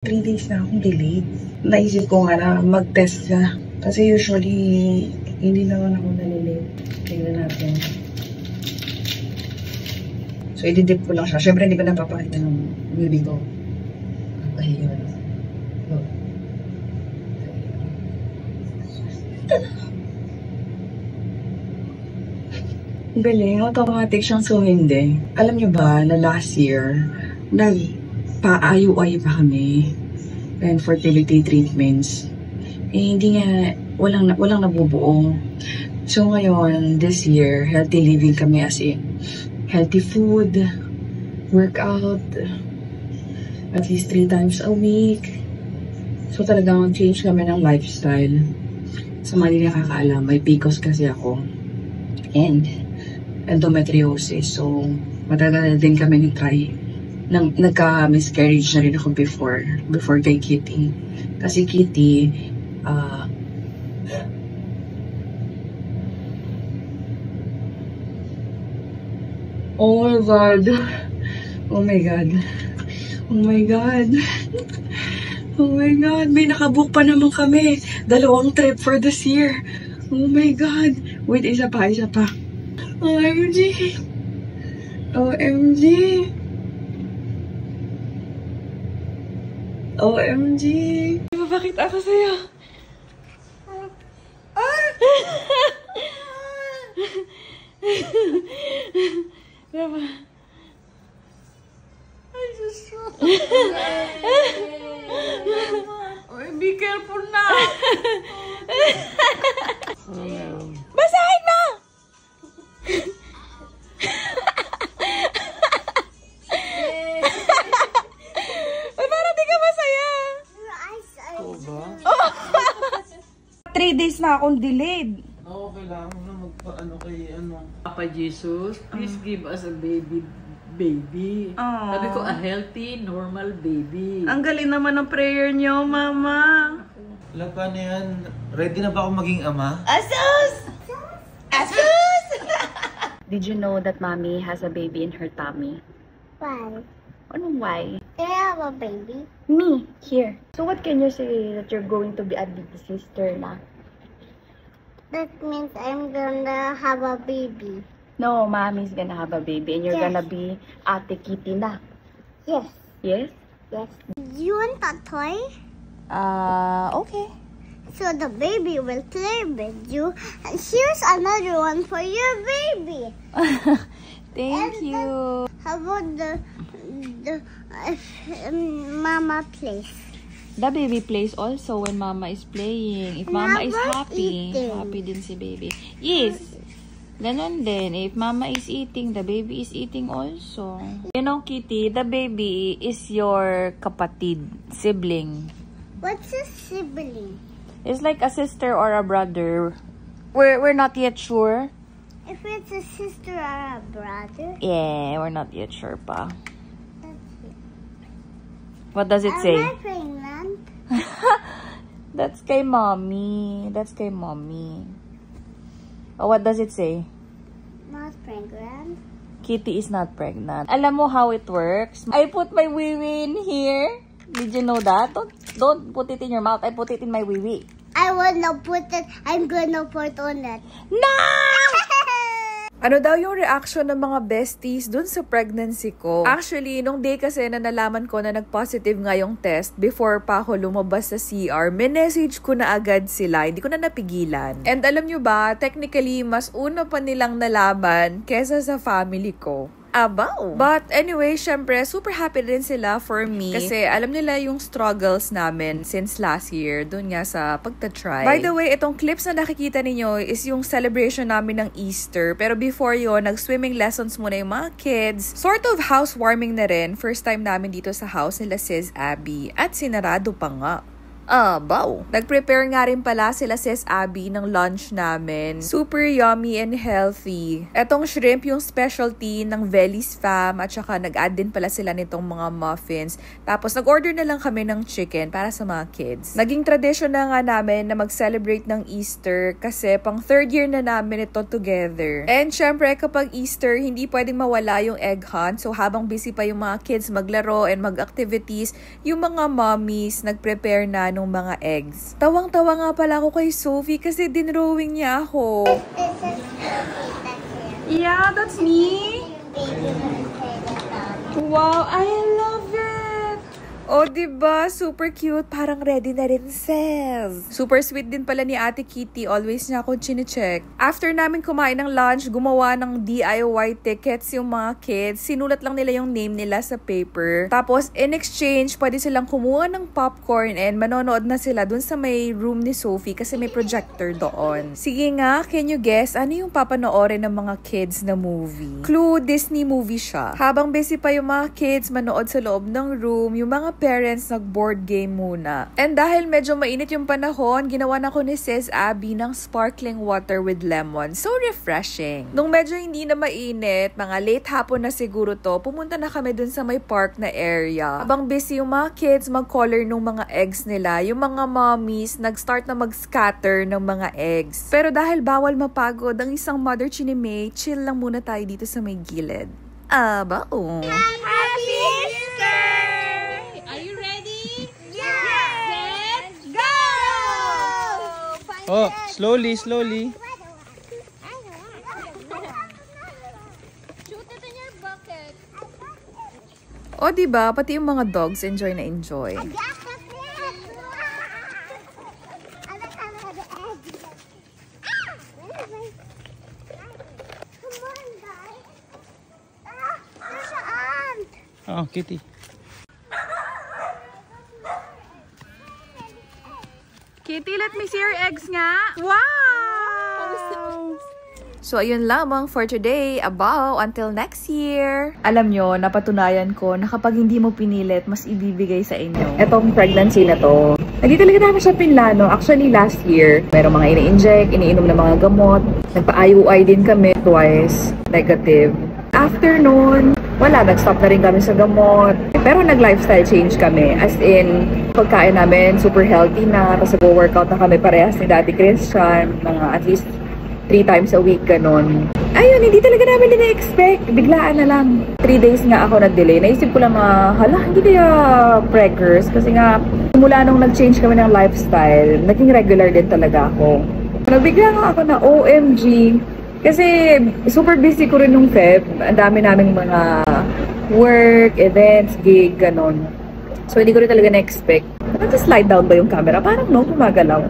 3 days na akong delayed. Naisip ko nga na mag-test ka. Kasi usually, hindi naman ako nalilate. Tingnan natin. So, i-dip ko lang siya. Siyempre, hindi ko napapakita ng baby ko. Ayun. Oh. Galing. Automatic siyang sumindi. Alam niyo ba, na last year, nagpa-ayu-ayu pa kami. And fertility treatments. Eh, hindi nga, walang nabubuo. So, ngayon, this year, healthy living kami as in healthy food, workout, at least 3 times a week. So, talagang change kami ng lifestyle. Sa mga hindi nakakaalam, may PCOS kasi ako. And endometriosis. So, matagal din kami nag-try. Nagka-miscarriage na rin ako before kay Kitty. Kasi Kitty, oh my God. Oh my God. Oh my God. Oh my God. May nakabook pa naman kami. 2 trip for this year. Oh my God. Wait, isa pa. OMG. OMG. OMG. Mapapakita ako sa'yo. Diba? I just saw. Oy, be careful na. Basahin mo! Uy, parang di ka masaya. 3 days na akong delayed. Oo, kailangan mo na magpa-ano kay Papa Jesus, please give us a baby. Sabi ko, a healthy, normal baby. Ang galing naman ng prayer niyo, Mama. Alam pa na yan, ready na ba ako maging ama? Asus! Asus! Did you know that Mommy has a baby in her tummy? Why? Ano why? Can I have a baby? Me, here. So what can you say that you're going to be a big sister na? That means I'm gonna have a baby. No, Mommy's gonna have a baby and you're Yes. gonna be Ate Kitty na. Yes. Yes? Yes. You want a toy? Okay. So the baby will play with you. And here's another one for your baby. Thank you. How about the mama plays? The baby plays also when Mama is playing. If Mama is happy, eating. happy din si baby. Yes. Ganon din. If Mama is eating, the baby is eating also. You know, Kitty, the baby is your kapatid, sibling. What's a sibling? It's like a sister or a brother. We're not yet sure. If it's a sister or a brother? Yeah, we're not yet sure pa. That's it. What does it say? Am I pregnant? That's kay Mommy. That's kay Mommy. Oh, what does it say? Not pregnant. Kitty is not pregnant. Alam mo how it works? I put my wee-wee in here. Did you know that? Don't put it in your mouth. I put it in my wee-wee. I wanna put it. I'm gonna put on it. No! Ano daw yung reaction ng mga besties dun sa pregnancy ko? Actually, nung day kasi na nalaman ko na nag-positive nga yung test, before pa ako lumabas sa CR, message ko na agad sila. Hindi ko na napigilan. And alam nyo ba, technically, mas una pa nilang nalaman kesa sa family ko. Abaw! But anyway, syempre, super happy din sila for me. Kasi alam nila yung struggles namin since last year, dun nga sa pagta-try. By the way, itong clips na nakikita ninyo is yung celebration namin ng Easter. Pero before yon, nag-swimming lessons muna yung mga kids. Sort of housewarming na rin. First time namin dito sa house nila Sis Abby. At sinarado pa nga. Baw! Nag-prepare nga rin pala sila Sis Abby ng lunch namin. Super yummy and healthy. Etong shrimp yung specialty ng Velis Fam at saka nag-add din pala sila nitong mga muffins. Tapos nag-order na lang kami ng chicken para sa mga kids. Naging tradition na nga namin na mag-celebrate ng Easter kasi pang 3rd year na namin ito together. And syempre kapag Easter, hindi pwedeng mawala yung egg hunt. So habang busy pa yung mga kids maglaro and mag-activities, yung mga mommies nag-prepare na ng mga eggs. Tawang-tawa nga pala ako kay Sophie kasi dinrowing niya ako. Yeah, that's me. Wow, I love it! Oh, diba? Super cute. Parang ready na rin, sis. Super sweet din pala ni Ate Kitty. Always niya akong chine-check. After namin kumain ng lunch, gumawa ng DIY tickets yung mga kids. Sinulat lang nila yung name nila sa paper. Tapos, in exchange, pwede silang kumuha ng popcorn and manonood na sila dun sa may room ni Sophie kasi may projector doon. Sige nga, can you guess ano yung papanoorin ng mga kids na movie? Clue, Disney movie siya. Habang busy pa yung mga kids manood sa loob ng room, yung mga parents nag-board game muna. And dahil medyo mainit yung panahon, ginawa na ko ni Sis Abby ng sparkling water with lemon. So refreshing. Nung medyo hindi na mainit, mga late hapon na siguro to, pumunta na kami dun sa may park na area. Habang busy yung mga kids mag-color ng mga eggs nila, yung mga mommies nag-start na mag-scatter ng mga eggs. Pero dahil bawal mapagod, ang isang mother chinimay, chill lang muna tayo dito sa may gilid. Bao. Happy Easter! Are you ready? Yes! Let's go! Oh, slowly, slowly. Shoot it in your bucket. O diba, pati yung mga dogs enjoy na enjoy. Oh, Kitty. Kitty, let me see your eggs nga. Wow! So, ayun lamang for today. Abaw, until next year. Alam nyo, napatunayan ko na kapag hindi mo pinilit, mas ibibigay sa inyo. Etong pregnancy na to, hindi talaga namin siya pinlano. Actually, last year, merong mga ini-inject, iniinom ng mga gamot. Nagpa-IUI din kami twice. Negative. After nun, wala, nag-stop na rin kami sa gamot. Pero nag-lifestyle change kami. As in, pagkain namin, super healthy na. Tapos go-workout na kami parehas ni Daddy Christian. Mga at least 3 times a week, ganun. Ayun, hindi talaga namin na-expect. Biglaan na lang. 3 days nga ako na-delay. Naisip ko lang hala, hindi kaya preggers. Kasi nga, mula nung nag-change kami ng lifestyle, naging regular din talaga ako. Nabigla nga ako na OMG. Kasi super busy ko rin nung Feb. Ang dami naming mga work, events, gig, ganon. So hindi ko rin talaga na-expect. Nag-slide down ba yung camera? Parang no, gumagalaw.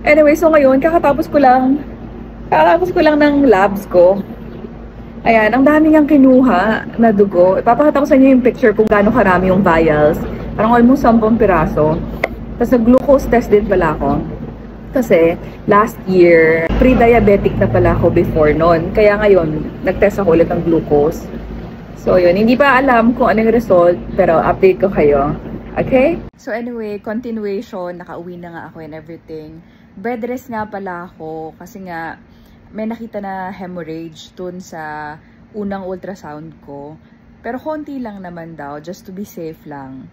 Anyway, so ngayon, kakatapos ko lang ng labs ko. Ayan, ang dami niyang kinuha na dugo. Ipapakita ko sa inyo yung picture kung gaano karami yung vials. Parang almost 10 piraso. Tapos nag-glucose test din pala ako. Kasi last year, pre-diabetic na pala ako before noon. Kaya ngayon, nag-test ako ulit ng glucose. So yun, hindi pa alam kung anong result, pero update ko kayo. Okay? So anyway, continuation, nakauwi na nga ako and everything. Bed rest nga pala ako kasi nga may nakita na hemorrhage dun sa unang ultrasound ko. Pero konti lang naman daw, just to be safe lang.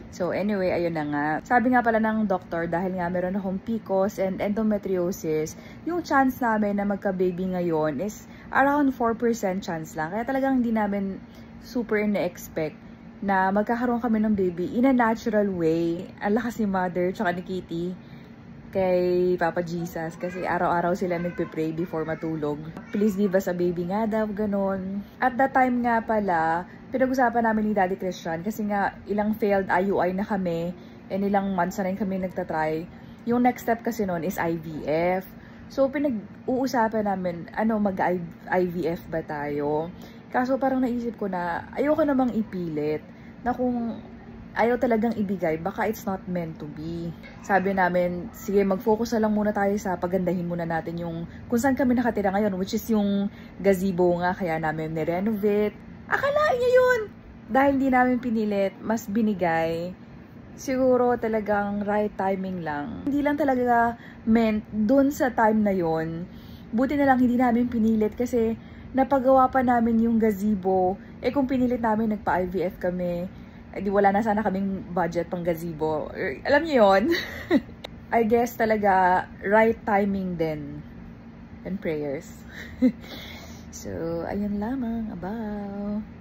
So anyway, ayun na nga. Sabi nga pala ng doktor, dahil nga meron akong PCOS and endometriosis, yung chance namin na magka-baby ngayon is around 4% chance lang. Kaya talagang hindi namin super na-expect na magkakaroon kami ng baby in a natural way. Ang lakas ni Mother tsaka ni Kitty kay Papa Jesus kasi araw-araw sila nagpe-pray before matulog. Please give us a baby nga daw, ganon. At that time nga pala, pinag-usapan namin ni Daddy Christian kasi nga ilang failed IUI na kami and ilang months na rin kami nagtatry. Yung next step kasi nun is IVF. So pinag-uusapan namin, mag-IVF ba tayo? Kaso parang naisip ko na ayoko namang ipilit na kung ayaw talagang ibigay, baka it's not meant to be. Sabi namin, sige, mag-focus na lang muna tayo sa pagandahin muna natin yung kung saan kami nakatira ngayon, which is yung gazebo nga, kaya namin ni-renovate. Akalain nyo yun! Dahil hindi namin pinilit, mas binigay. siguro talagang right timing lang. Hindi lang talaga meant dun sa time na yon. Buti na lang hindi namin pinilit kasi napagawa pa namin yung gazebo. Eh kung pinilit namin, nagpa-IVF kami. Eh di wala na sana kaming budget pang gazebo. Alam niyo yon. I guess talaga right timing din. And prayers. So, ayun lamang. Abaw.